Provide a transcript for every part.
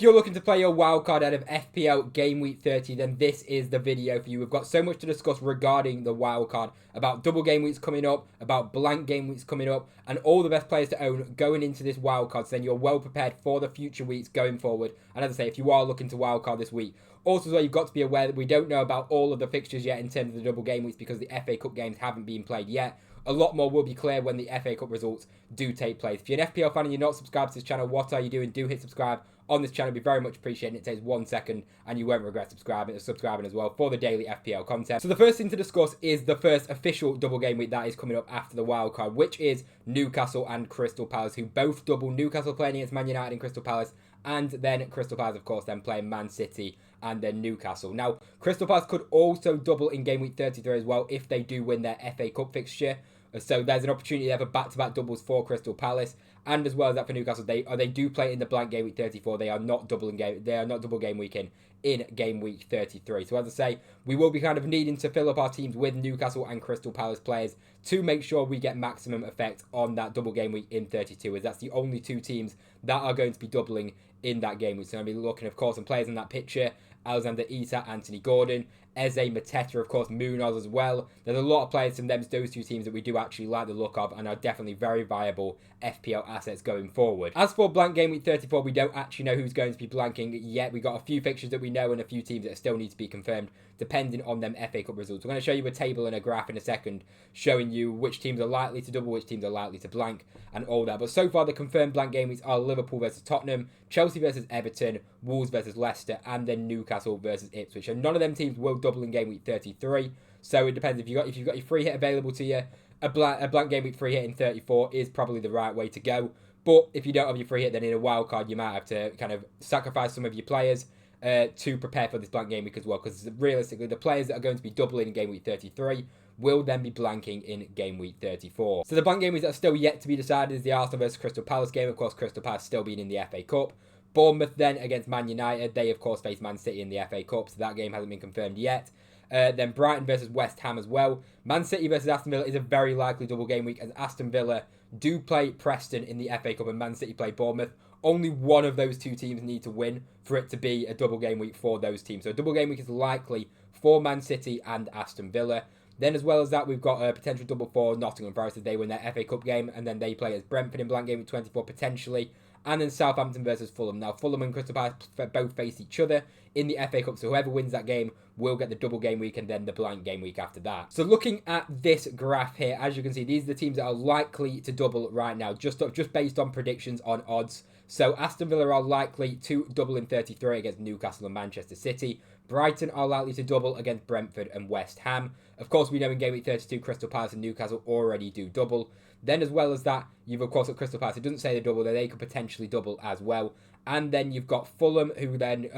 If you're looking to play your wildcard out of FPL Gameweek 30, then this is the video for you. We've got so much to discuss regarding the wildcard, about double game weeks coming up, about blank game weeks coming up, and all the best players to own going into this wildcard, so then you're well prepared for the future weeks going forward. And as I say, if you are looking to wildcard this week, also as well, you've got to be aware that we don't know about all of the fixtures yet in terms of the double game weeks because the FA Cup games haven't been played yet. A lot more will be clear when the FA Cup results do take place. If you're an FPL fan and you're not subscribed to this channel, what are you doing? Do hit subscribe on this channel. It'd be very much appreciated. It takes 1 second and you won't regret subscribing as well for the daily FPL content. So the first thing to discuss is the first official double game week that is coming up after the wild card, which is Newcastle and Crystal Palace, who both double. Newcastle playing against Man United and Crystal Palace, and then Crystal Palace, of course, then playing Man City and then Newcastle. Now, Crystal Palace could also double in game week 33 as well if they do win their FA Cup fixture. So there's an opportunity there for back-to-back doubles for Crystal Palace, and as well as that for Newcastle, they do play in the blank game week 34. They are not double game weekend in game week 33. So as I say, we will be kind of needing to fill up our teams with Newcastle and Crystal Palace players to make sure we get maximum effect on that double game week in 32, as that's the only two teams that are going to be doubling in that game week. So I'm going to be looking, of course, on players in that picture: Alexander Isak, Anthony Gordon, Eze, Mateta, of course, Munoz as well. There's a lot of players from those two teams that we do actually like the look of and are definitely very viable FPL assets going forward. As for blank game week 34, we don't actually know who's going to be blanking yet. We've got a few fixtures that we know and a few teams that still need to be confirmed depending on them FA Cup results. We're going to show you a table and a graph in a second showing you which teams are likely to double, which teams are likely to blank and all that. But so far the confirmed blank game weeks are Liverpool versus Tottenham, Chelsea versus Everton, Wolves versus Leicester, and then Newcastle versus Ipswich. And none of them teams will double in game week 33. So it depends if you've got your free hit available to you. A blank game week free hit in 34 is probably the right way to go. But if you don't have your free hit, then in a wild card you might have to kind of sacrifice some of your players to prepare for this blank game week as well. Because realistically, the players that are going to be doubling in game week 33 will then be blanking in game week 34. So the blank game weeks that are still yet to be decided is the Arsenal versus Crystal Palace game. Of course, Crystal Palace still being in the FA Cup. Bournemouth then against Man United. They, of course, face Man City in the FA Cup, so that game hasn't been confirmed yet. Then Brighton versus West Ham as well. Man City versus Aston Villa is a very likely double game week, as Aston Villa do play Preston in the FA Cup and Man City play Bournemouth. Only one of those two teams need to win for it to be a double game week for those teams. So a double game week is likely for Man City and Aston Villa. Then as well as that, we've got a potential double for Nottingham Forest if they win their FA Cup game, and then they play as Brentford in blank game week 24 potentially. And then Southampton versus Fulham. Now, Fulham and Crystal Palace both face each other in the FA Cup, so whoever wins that game will get the double game week and then the blank game week after that. So looking at this graph here, as you can see, these are the teams that are likely to double right now, just based on predictions on odds. So Aston Villa are likely to double in 33 against Newcastle and Manchester City. Brighton are likely to double against Brentford and West Ham. Of course, we know in game week 32, Crystal Palace and Newcastle already do double. Then as well as that, you've of course got Crystal Palace. It doesn't say they double, they could potentially double as well. And then you've got Fulham, who then,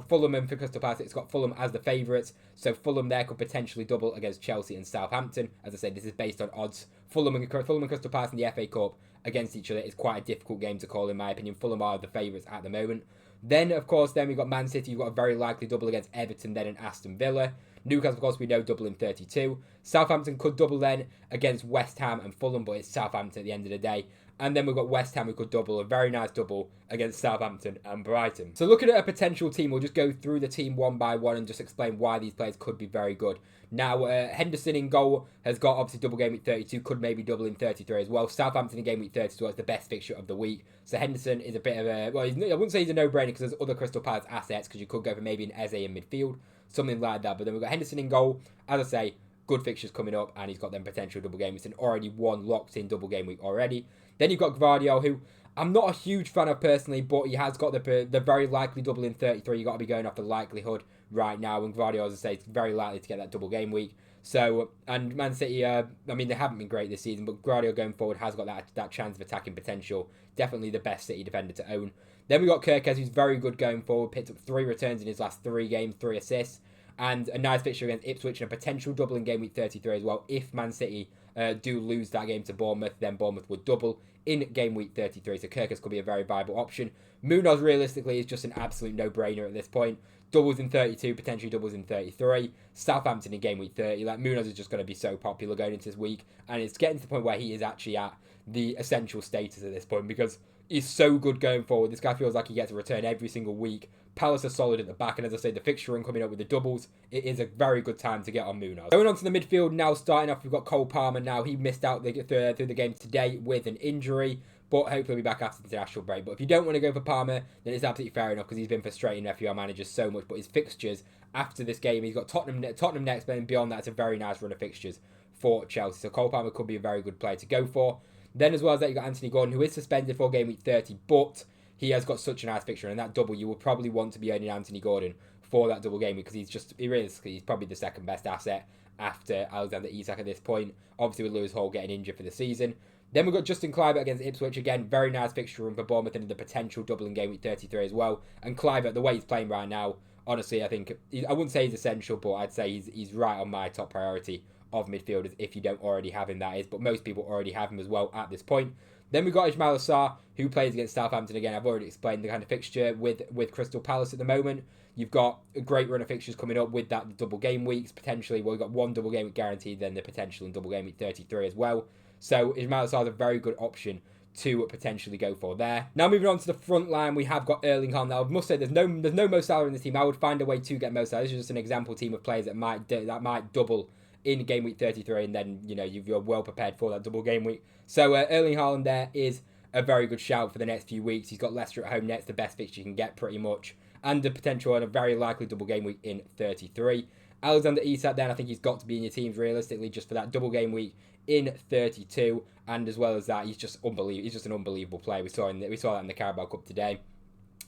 Fulham and for Crystal Palace, it's got Fulham as the favourites. So Fulham there could potentially double against Chelsea and Southampton. As I said, this is based on odds. Fulham and Crystal Palace in the FA Cup against each other is quite a difficult game to call, in my opinion. Fulham are the favourites at the moment. Then, of course, we've got Man City. You've got a very likely double against Everton then and Aston Villa. Newcastle, of course, we know double in 32. Southampton could double then against West Ham and Fulham, but it's Southampton at the end of the day. And then we've got West Ham who could double, a very nice double against Southampton and Brighton. So looking at a potential team, we'll just go through the team one by one and just explain why these players could be very good. Now, Henderson in goal has got obviously double game week 32, could maybe double in 33 as well. Southampton in game week 32 is the best fixture of the week. So Henderson is a bit of a, well, I wouldn't say he's a no-brainer because there's other Crystal Palace assets, because you could go for maybe an Eze in midfield, something like that. But then we've got Henderson in goal. As I say, good fixtures coming up, and he's got them potential double game weeks and already one locked in double game week already. Then you've got Gvardiol, who I'm not a huge fan of personally, but he has got the very likely double in 33. You've got to be going off the likelihood right now, and Gvardiol, as I say, is very likely to get that double game week. So, and Man City, I mean, they haven't been great this season, but Gvardiol going forward has got that chance of attacking potential. Definitely the best City defender to own. Then we got Kerkez, who's very good going forward, picked up 3 returns in his last 3 games, 3 assists. And a nice fixture against Ipswich and a potential double in game week 33 as well. If Man City do lose that game to Bournemouth, then Bournemouth would double in game week 33. So Kerkez could be a very viable option. Munoz realistically is just an absolute no-brainer at this point. Doubles in 32, potentially doubles in 33. Southampton in game week 30. Like, Munoz is just going to be so popular going into this week. And it's getting to the point where he is actually at the essential status at this point, because is so good going forward. This guy feels like he gets a return every single week. Palace are solid at the back, and as I say, the fixture run coming up with the doubles, it is a very good time to get on Munoz. Going on to the midfield now, starting off, we've got Cole Palmer now. He missed out through the game today with an injury, but hopefully he'll be back after the international break. But if you don't want to go for Palmer, then it's absolutely fair enough, because he's been frustrating FPL managers so much. But his fixtures after this game, he's got Tottenham next, but then beyond that, it's a very nice run of fixtures for Chelsea. So Cole Palmer could be a very good player to go for. Then as well as that, you've got Anthony Gordon, who is suspended for game week 30, but he has got such a nice fixture, and that double, you will probably want to be owning Anthony Gordon for that double game week, because he's probably the second best asset after Alexander Isak at this point. Obviously with Lewis Hall getting injured for the season. Then we've got Justin Kluivert against Ipswich. Again, very nice fixture run for Bournemouth, and the potential double in game week 33 as well. And Kluivert, the way he's playing right now, honestly, I think, I wouldn't say he's essential, but I'd say he's right on my top priority of midfielders if you don't already have him, that is. But most people already have him as well at this point. Then we've got Ismail Assar, who plays against Southampton again. I've already explained the kind of fixture with Crystal Palace at the moment. You've got a great run of fixtures coming up with that double game weeks, potentially. Well, we've got one double game week guaranteed, then the potential in double game week 33 as well. So Ismail Assar is a very good option to potentially go for there. Now moving on to the front line, we have got Erling Haaland. Now I must say there's no Mo Salah in this team. I would find a way to get Mo Salah. This is just an example team of players that might double in game week 33, and then you're well prepared for that double game week. So Erling Haaland there is a very good shout for the next few weeks. He's got Leicester at home next, the best fixture you can get pretty much, and the potential and a very likely double game week in 33. Alexander Isak then, I think he's got to be in your teams realistically just for that double game week in 32, and as well as that, he's just unbelievable. He's just an unbelievable player. We saw that in the Carabao Cup today.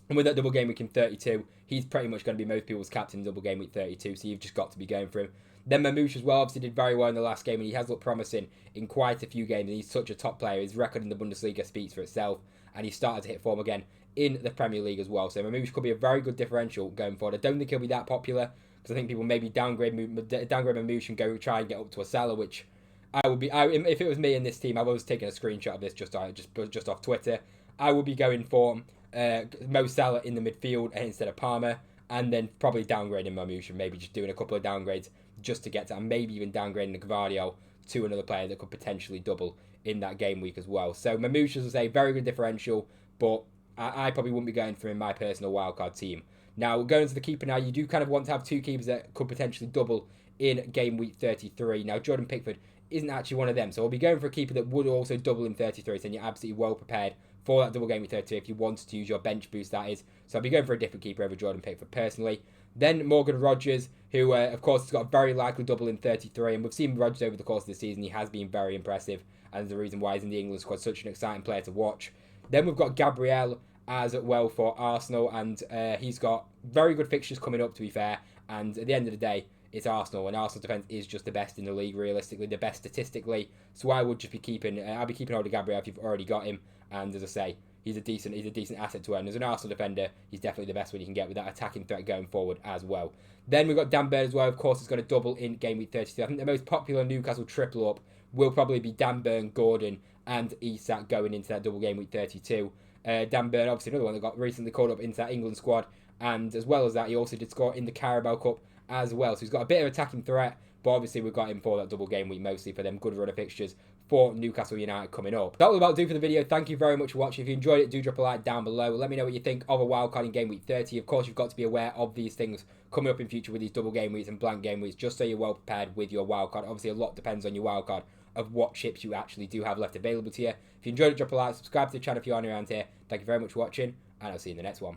And with that double game week in 32, he's pretty much going to be most people's captain in double game week 32, so you've just got to be going for him. Then Mamouche as well, obviously did very well in the last game, and he has looked promising in quite a few games, and he's such a top player. His record in the Bundesliga speaks for itself, and he started to hit form again in the Premier League as well. So Mamouche could be a very good differential going forward. I don't think he'll be that popular, because I think people maybe downgrade Mamouche and go try and get up to a Salah, which if it was me in this team, I was taking a screenshot of this just off Twitter. I would be going for Mo Salah in the midfield instead of Palmer, and then probably downgrading Mamouche and maybe just doing a couple of downgrades just to get to, and maybe even downgrading the Gvardiol to another player that could potentially double in that game week as well. So Mamouche, as I say, very good differential, but I probably wouldn't be going for him in my personal wildcard team. Now, going to the keeper now, you do kind of want to have two keepers that could potentially double in game week 33. Now, Jordan Pickford isn't actually one of them, so I'll be going for a keeper that would also double in 33, so you're absolutely well prepared for that double game week 33 if you wanted to use your bench boost, that is. So I'll be going for a different keeper over Jordan Pickford personally. Then Morgan Rogers, who of course has got a very likely double in 33, and we've seen Rogers over the course of the season. He has been very impressive, and there's a reason why he's in the England squad, such an exciting player to watch. Then we've got Gabriel as well for Arsenal, and he's got very good fixtures coming up, to be fair, and at the end of the day, it's Arsenal, and Arsenal defence is just the best in the league, realistically, the best statistically. So I would just be keeping, I'll be keeping hold of Gabriel if you've already got him, and as I say, he's a decent asset to own. As an Arsenal defender, he's definitely the best one you can get with that attacking threat going forward as well. Then we've got Dan Burn as well. Of course, he's going to double in game week 32. I think the most popular Newcastle triple up will probably be Dan Burn, Gordon, and Isak going into that double game week 32. Dan Burn, obviously another one that got recently called up into that England squad, and as well as that, he also did score in the Carabao Cup as well. So he's got a bit of attacking threat, but obviously we've got him for that double game week mostly for them good run of fixtures for Newcastle United coming up. That will about do for the video. Thank you very much for watching. If you enjoyed it, do drop a like down below. Let me know what you think of a wildcard in game week 30. Of course, you've got to be aware of these things coming up in future with these double game weeks and blank game weeks, just so you're well prepared with your wildcard. Obviously, a lot depends on your wildcard of what chips you actually do have left available to you. If you enjoyed it, drop a like, subscribe to the channel if you are new around here. Thank you very much for watching, and I'll see you in the next one.